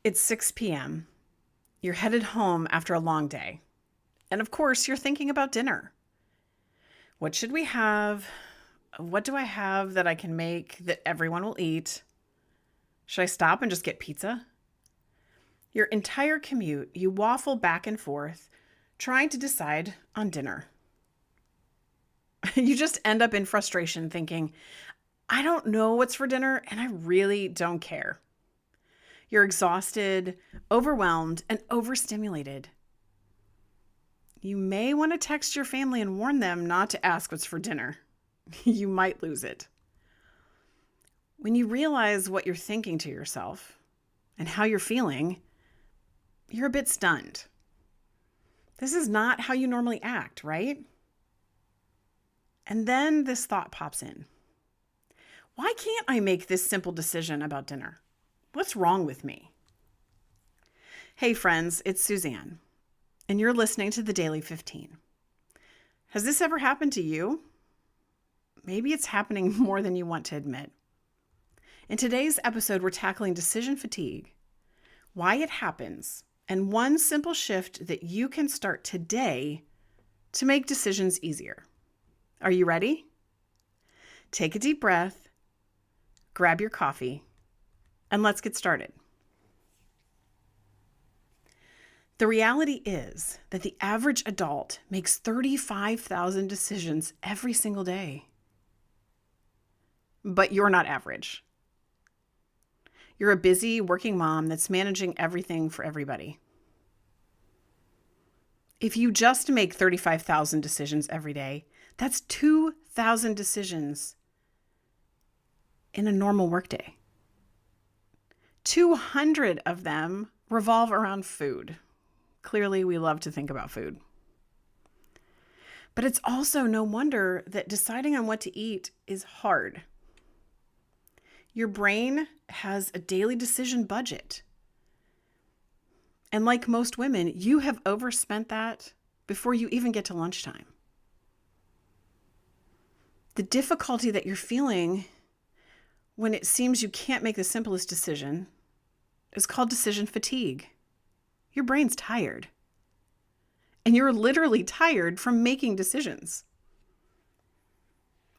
It's 6 p.m. You're headed home after a long day. And of course, you're thinking about dinner. What should we have? What do I have that I can make that everyone will eat? Should I stop and just get pizza? Your entire commute, you waffle back and forth, trying to decide on dinner. You just end up in frustration thinking, I don't know what's for dinner and I really don't care. You're exhausted, overwhelmed, and overstimulated. You may want to text your family and warn them not to ask what's for dinner. You might lose it. When you realize what you're thinking to yourself and how you're feeling, you're a bit stunned. This is not how you normally act, right? And then this thought pops in. Why can't I make this simple decision about dinner? What's wrong with me? Hey friends, it's Suzanne, and you're listening to the Daily 15. Has this ever happened to you? Maybe it's happening more than you want to admit. In today's episode, we're tackling decision fatigue, why it happens, and one simple shift that you can start today to make decisions easier. Are you ready? Take a deep breath, grab your coffee, and let's get started. The reality is that the average adult makes 35,000 decisions every single day. But you're not average. You're a busy working mom that's managing everything for everybody. If you just make 35,000 decisions every day, that's 2,000 decisions in a normal workday. 200 of them revolve around food. Clearly, we love to think about food. But it's also no wonder that deciding on what to eat is hard. Your brain has a daily decision budget. And like most women, you have overspent that before you even get to lunchtime. The difficulty that you're feeling when it seems you can't make the simplest decision is called decision fatigue. Your brain's tired. And you're literally tired from making decisions.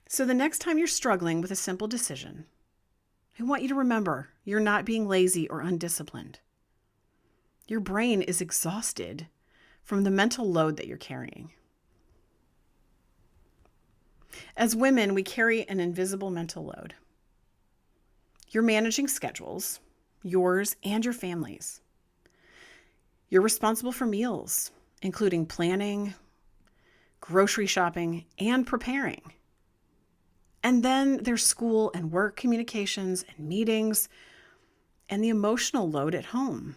So the next time you're struggling with a simple decision, I want you to remember you're not being lazy or undisciplined. Your brain is exhausted from the mental load that you're carrying. As women, we carry an invisible mental load. You're managing schedules, yours and your family's. You're responsible for meals, including planning, grocery shopping, and preparing. And then there's school and work communications and meetings and the emotional load at home.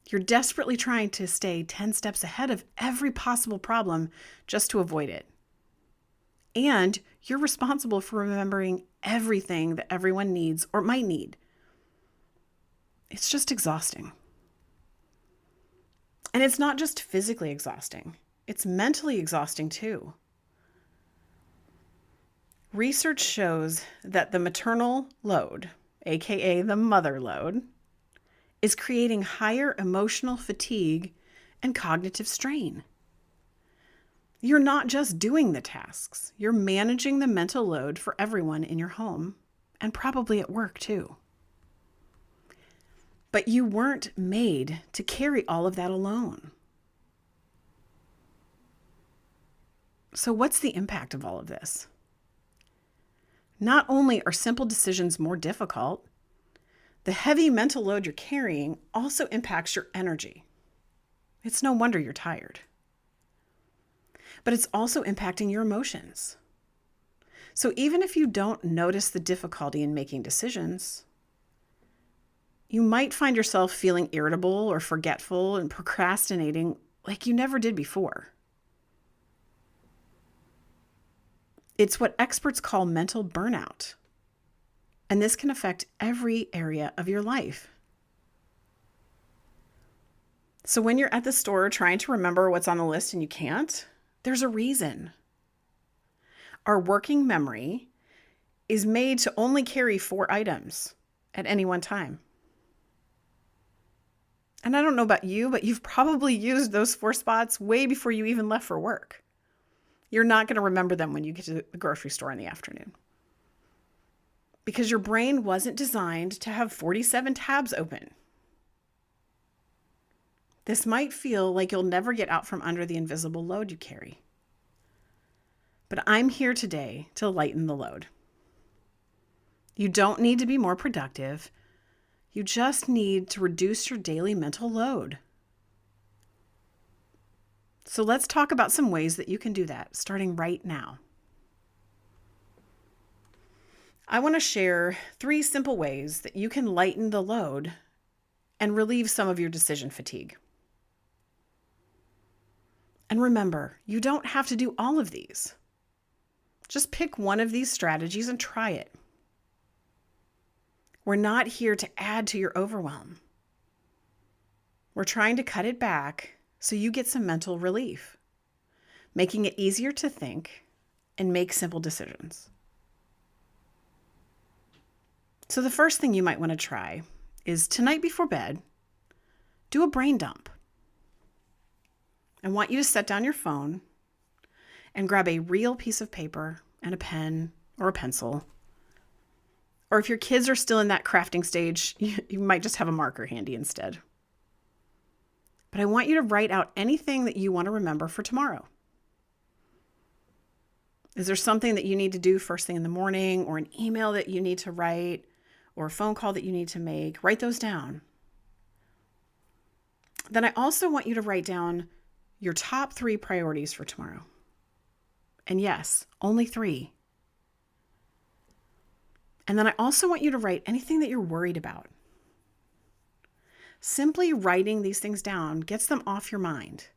You're desperately trying to stay 10 steps ahead of every possible problem just to avoid it. And you're responsible for remembering everything that everyone needs or might need. It's just exhausting. And it's not just physically exhausting. It's mentally exhausting too. Research shows that the maternal load, aka the mother load, is creating higher emotional fatigue and cognitive strain. You're not just doing the tasks, you're managing the mental load for everyone in your home and probably at work too. But you weren't made to carry all of that alone. So what's the impact of all of this? Not only are simple decisions more difficult, the heavy mental load you're carrying also impacts your energy. It's no wonder you're tired. But it's also impacting your emotions. So even if you don't notice the difficulty in making decisions, you might find yourself feeling irritable or forgetful and procrastinating like you never did before. It's what experts call mental burnout. And this can affect every area of your life. So when you're at the store trying to remember what's on the list and you can't, there's a reason. Our working memory is made to only carry 4 items at any one time. And I don't know about you, but you've probably used those 4 spots way before you even left for work. You're not going to remember them when you get to the grocery store in the afternoon. Because your brain wasn't designed to have 47 tabs open. This might feel like you'll never get out from under the invisible load you carry. But I'm here today to lighten the load. You don't need to be more productive. You just need to reduce your daily mental load. So let's talk about some ways that you can do that, starting right now. I want to share 3 simple ways that you can lighten the load and relieve some of your decision fatigue. And remember, you don't have to do all of these. Just pick one of these strategies and try it. We're not here to add to your overwhelm. We're trying to cut it back so you get some mental relief, making it easier to think and make simple decisions. So the first thing you might want to try is tonight before bed, do a brain dump. I want you to set down your phone and grab a real piece of paper and a pen or a pencil. Or if your kids are still in that crafting stage, you might just have a marker handy instead. But I want you to write out anything that you want to remember for tomorrow. Is there something that you need to do first thing in the morning, or an email that you need to write, or a phone call that you need to make? Write those down. Then I also want you to write down your top 3 priorities for tomorrow. And yes, only 3. And then I also want you to write anything that you're worried about. Simply writing these things down gets them off your mind,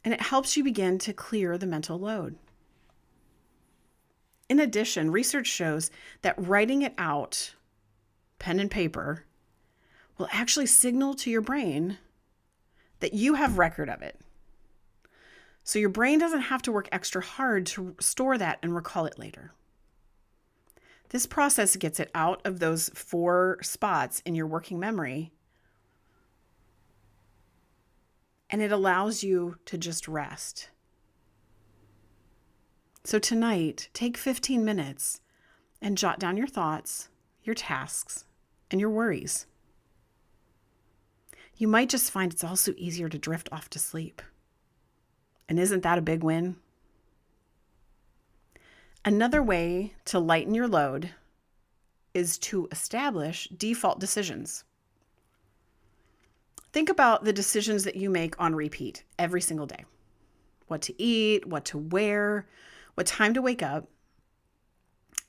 and it helps you begin to clear the mental load. In addition, research shows that writing it out, pen and paper, will actually signal to your brain that you have record of it. So your brain doesn't have to work extra hard to store that and recall it later. This process gets it out of those 4 spots in your working memory, and it allows you to just rest. So tonight, take 15 minutes and jot down your thoughts, your tasks, and your worries. You might just find it's also easier to drift off to sleep. And isn't that a big win? Another way to lighten your load is to establish default decisions. Think about the decisions that you make on repeat every single day. What to eat, what to wear, what time to wake up.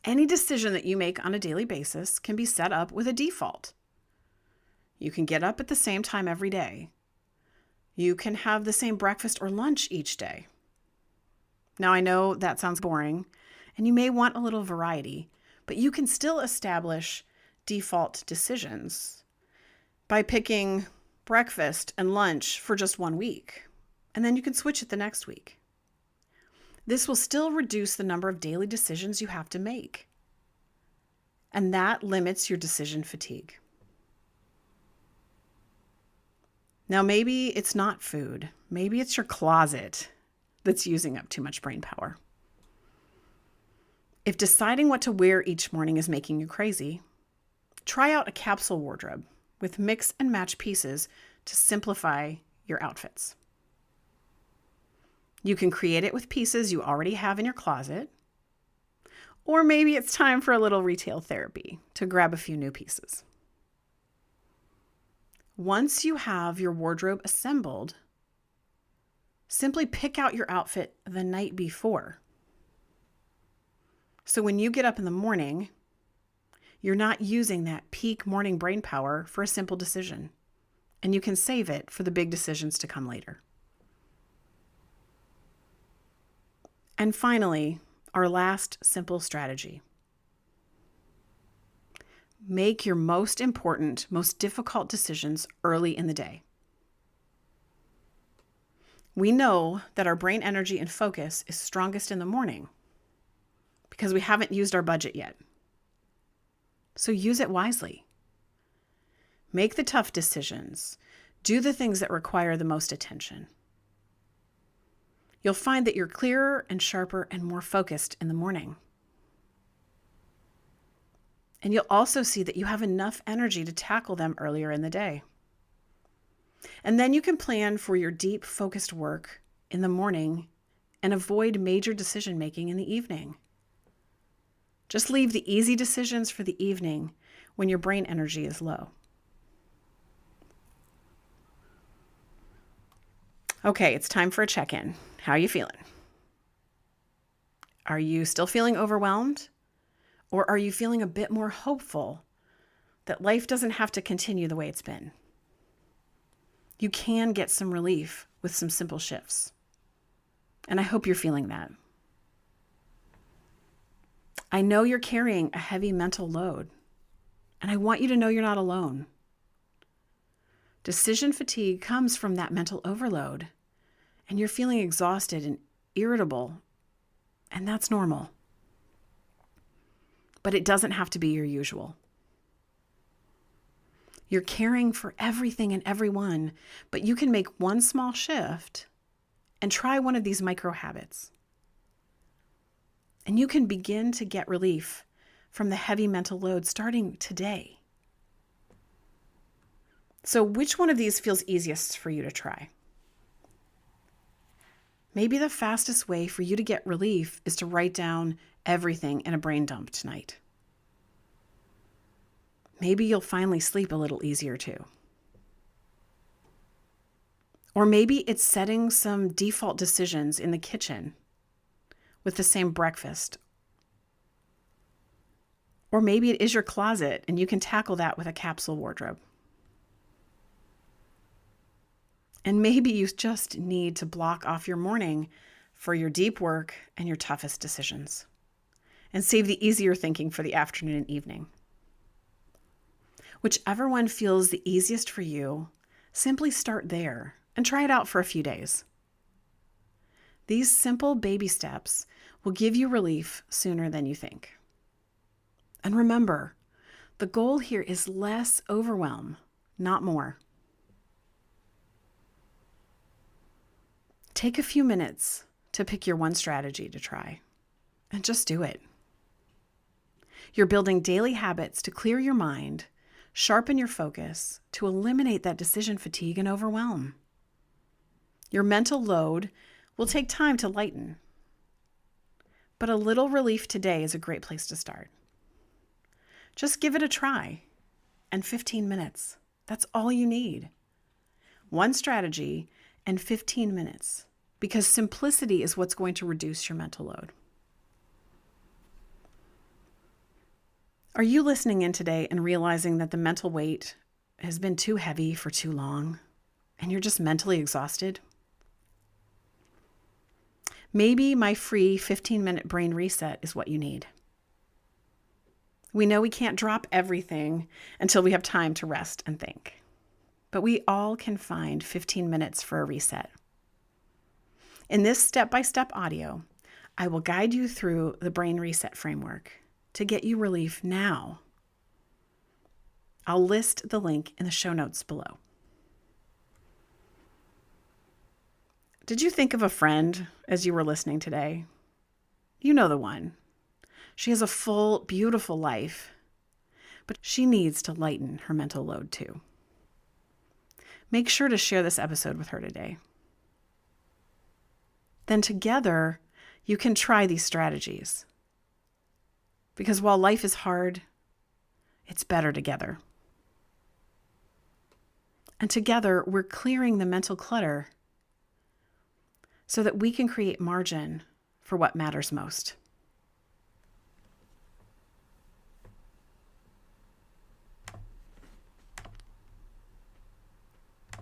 Any decision that you make on a daily basis can be set up with a default. You can get up at the same time every day. You can have the same breakfast or lunch each day. Now, I know that sounds boring, and you may want a little variety, but you can still establish default decisions by picking breakfast and lunch for just 1 week, and then you can switch it the next week. This will still reduce the number of daily decisions you have to make, and that limits your decision fatigue. Now, maybe it's not food. Maybe it's your closet that's using up too much brain power. If deciding what to wear each morning is making you crazy, try out a capsule wardrobe with mix and match pieces to simplify your outfits. You can create it with pieces you already have in your closet, or maybe it's time for a little retail therapy to grab a few new pieces. Once you have your wardrobe assembled, simply pick out your outfit the night before. So when you get up in the morning, you're not using that peak morning brain power for a simple decision, and you can save it for the big decisions to come later. And finally, our last simple strategy. Make your most important, most difficult decisions early in the day. We know that our brain energy and focus is strongest in the morning because we haven't used our budget yet. So use it wisely. Make the tough decisions. Do the things that require the most attention. You'll find that you're clearer and sharper and more focused in the morning. And you'll also see that you have enough energy to tackle them earlier in the day. And then you can plan for your deep, focused work in the morning and avoid major decision making in the evening. Just leave the easy decisions for the evening when your brain energy is low. Okay, it's time for a check-in. How are you feeling? Are you still feeling overwhelmed? Or are you feeling a bit more hopeful that life doesn't have to continue the way it's been? You can get some relief with some simple shifts. And I hope you're feeling that. I know you're carrying a heavy mental load, and I want you to know you're not alone. Decision fatigue comes from that mental overload, and you're feeling exhausted and irritable, and that's normal. But it doesn't have to be your usual. You're caring for everything and everyone, but you can make one small shift and try one of these micro habits. And you can begin to get relief from the heavy mental load starting today. So which one of these feels easiest for you to try? Maybe the fastest way for you to get relief is to write down everything in a brain dump tonight. Maybe you'll finally sleep a little easier too. Or maybe it's setting some default decisions in the kitchen with the same breakfast. Or maybe it is your closet and you can tackle that with a capsule wardrobe. And maybe you just need to block off your morning for your deep work and your toughest decisions and save the easier thinking for the afternoon and evening. Whichever one feels the easiest for you, simply start there and try it out for a few days. These simple baby steps will give you relief sooner than you think. And remember, the goal here is less overwhelm, not more. Take a few minutes to pick your one strategy to try and just do it. You're building daily habits to clear your mind, sharpen your focus, to eliminate that decision fatigue and overwhelm. Your mental load will take time to lighten, but a little relief today is a great place to start. Just give it a try, and 15 minutes. That's all you need. One strategy and 15 minutes, because simplicity is what's going to reduce your mental load. Are you listening in today and realizing that the mental weight has been too heavy for too long, and you're just mentally exhausted? Maybe my free 15-minute brain reset is what you need. We know we can't drop everything until we have time to rest and think. But we all can find 15 minutes for a reset. In this step-by-step audio, I will guide you through the brain reset framework to get you relief now. I'll list the link in the show notes below. Did you think of a friend as you were listening today? You know the one. She has a full, beautiful life, but she needs to lighten her mental load too. Make sure to share this episode with her today. Then together, you can try these strategies. Because while life is hard, it's better together. And together, we're clearing the mental clutter so that we can create margin for what matters most.